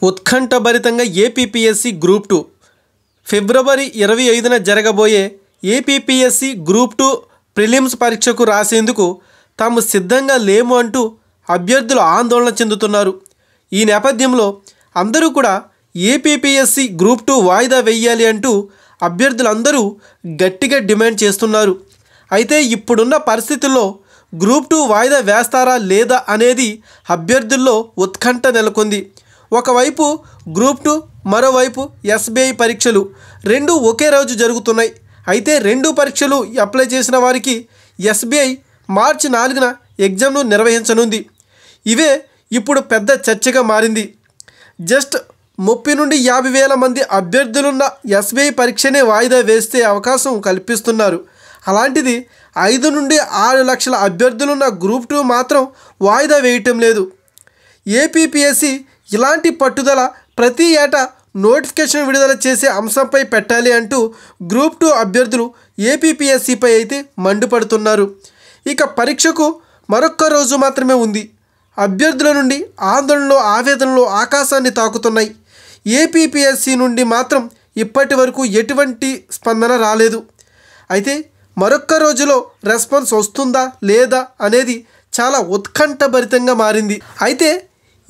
ఉత్కంఠభరితంగా APPSC group 2 ఫిబ్రవరి 25న జరగబోయే APPSC group 2 prelims పరీక్షకు రాసేందుకు తాము సిద్ధంగా లేము అంటూ అభ్యర్థులు ఆందోళన చెందుతున్నారు. ఈ నేపథ్యంలో అందరూ కూడా ఏపీపీఎస్సీ గ్రూప్ 2 వాయిదా వేయాలి అంటూ అభ్యర్థులందరూ గట్టిగా డిమాండ్ చేస్తున్నారు. అయితే ఇప్పుడున్న పరిస్థితుల్లో గ్రూప్ 2 వాయిదా వేస్తారా లేదా అనేది అభ్యర్థుల్లో ఉత్కంఠ నెలకొంది. ఒకవైపు గ్రూప్ 2, మరోవైపు ఎస్బీఐ పరీక్షలు రెండు ఒకే రోజు జరుగుతున్నాయి. అయితే రెండు పరీక్షలు అప్లై చేసిన వారికి ఎస్బీఐ మార్చి 4న ఎగ్జామ్ను నిర్వహించనుంది. ఇవే ఇప్పుడు పెద్ద చర్చగా మారింది. జస్ట్ 30 నుండి 50 వేల మంది అభ్యర్థులున్న ఎస్బీఐ పరీక్షనే వాయిదా వేస్తే అవకాశం కల్పిస్తున్నారు. అలాంటిది 5 నుండి 6 లక్షల అభ్యర్థులున్న గ్రూప్ 2 మాత్రం వాయిదా వేయటం లేదు. ఏపీపీఎస్సీ ఇలాంటి పట్టుదల ప్రతి ఏటా నోటిఫికేషన్ విడుదల చేసే అంశంపై పెట్టాలి అంటూ గ్రూప్ 2 అభ్యర్థులు ఏపీపీఎస్సీపై అయితే మండిపడుతున్నారు. ఇక పరీక్షకు మరొక్క రోజు మాత్రమే ఉంది. అభ్యర్థుల నుండి ఆందోళనలు, ఆవేదనలు ఆకాశాన్ని తాకుతున్నాయి. ఏపీపీఎస్సీ నుండి మాత్రం ఇప్పటి వరకు ఎటువంటి స్పందన రాలేదు. అయితే మరొక్క రోజులో రెస్పాన్స్ వస్తుందా లేదా అనేది చాలా ఉత్కంఠభరితంగా మారింది. అయితే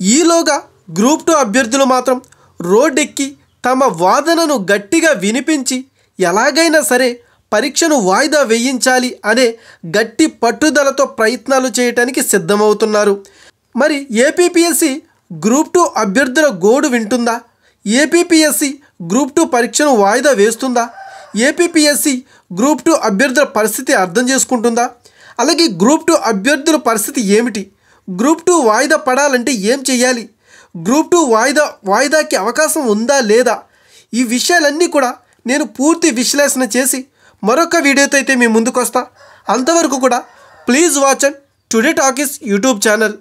ఈలోగా గ్రూప్ 2 అభ్యర్థులు మాత్రం రోడ్డెక్కి తమ వాదనను గట్టిగా వినిపించి ఎలాగైనా సరే పరీక్షను వాయిదా వేయించాలి అనే గట్టి పట్టుదలతో ప్రయత్నాలు చేయడానికి సిద్ధమవుతున్నారు. మరి ఏపీపీఎస్సీ గ్రూప్ 2 అభ్యర్థుల గోడు వింటుందా? ఏపీపీఎస్సీ గ్రూప్ 2 పరీక్షను వాయిదా వేస్తుందా? ఏపీపీఎస్సీ గ్రూప్ 2 అభ్యర్థుల పరిస్థితి అర్థం చేసుకుంటుందా? అలాగే గ్రూప్ 2 అభ్యర్థుల పరిస్థితి ఏమిటి? గ్రూప్ 2 వాయిదా పడాలంటే ఏం చేయాలి? గ్రూప్ 2 వాయిదాకి అవకాశం ఉందా లేదా? ఈ విషయాలన్నీ కూడా నేను పూర్తి విశ్లేషణ చేసి మరొక వీడియోతో అయితే మీ ముందుకు వస్తా. అంతవరకు కూడా please watch and today talkies YouTube channel.